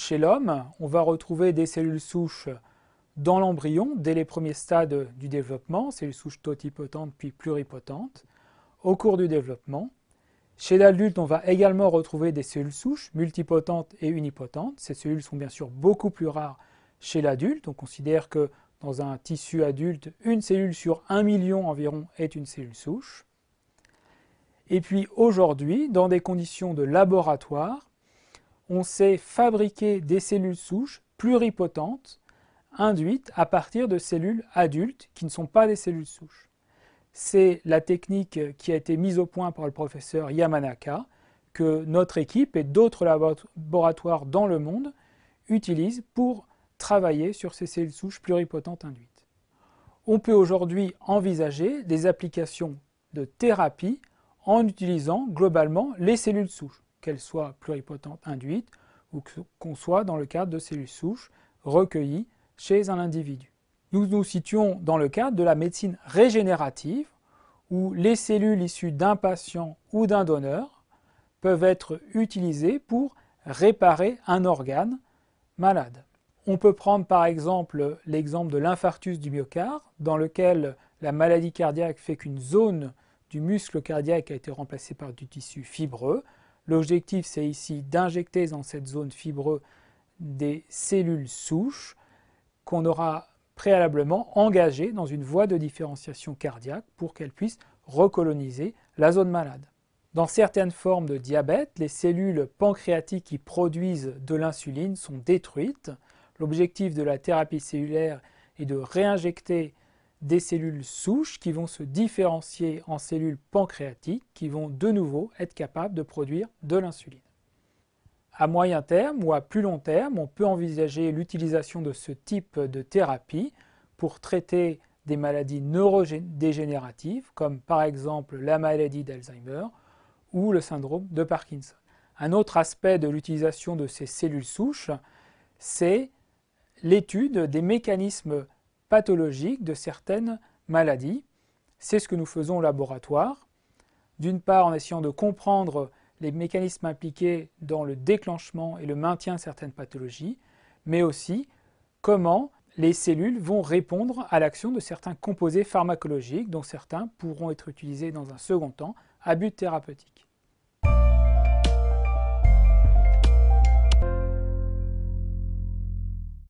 chez l'homme, on va retrouver des cellules souches dans l'embryon, dès les premiers stades du développement, cellules souches totipotentes puis pluripotentes, au cours du développement. Chez l'adulte, on va également retrouver des cellules souches multipotentes et unipotentes. Ces cellules sont bien sûr beaucoup plus rares chez l'adulte. On considère que dans un tissu adulte, une cellule sur 1 million environ est une cellule souche. Et puis aujourd'hui, dans des conditions de laboratoire, on sait fabriquer des cellules souches pluripotentes induites à partir de cellules adultes qui ne sont pas des cellules souches. C'est la technique qui a été mise au point par le professeur Yamanaka, que notre équipe et d'autres laboratoires dans le monde utilisent pour travailler sur ces cellules souches pluripotentes induites. On peut aujourd'hui envisager des applications de thérapie en utilisant globalement les cellules souches, qu'elles soient pluripotentes induites ou qu'on soit dans le cadre de cellules souches recueillies chez un individu. Nous nous situons dans le cadre de la médecine régénérative où les cellules issues d'un patient ou d'un donneur peuvent être utilisées pour réparer un organe malade. On peut prendre par exemple l'exemple de l'infarctus du myocarde dans lequel la maladie cardiaque fait qu'une zone du muscle cardiaque a été remplacée par du tissu fibreux. L'objectif, c'est ici d'injecter dans cette zone fibreuse des cellules souches qu'on aura préalablement engagées dans une voie de différenciation cardiaque pour qu'elles puissent recoloniser la zone malade. Dans certaines formes de diabète, les cellules pancréatiques qui produisent de l'insuline sont détruites. L'objectif de la thérapie cellulaire est de réinjecter des cellules souches qui vont se différencier en cellules pancréatiques qui vont de nouveau être capables de produire de l'insuline. À moyen terme ou à plus long terme, on peut envisager l'utilisation de ce type de thérapie pour traiter des maladies neurodégénératives comme par exemple la maladie d'Alzheimer ou le syndrome de Parkinson. Un autre aspect de l'utilisation de ces cellules souches, c'est l'étude des mécanismes pathologiques de certaines maladies. C'est ce que nous faisons au laboratoire. D'une part en essayant de comprendre les mécanismes impliqués dans le déclenchement et le maintien de certaines pathologies, mais aussi comment les cellules vont répondre à l'action de certains composés pharmacologiques dont certains pourront être utilisés dans un second temps à but thérapeutique.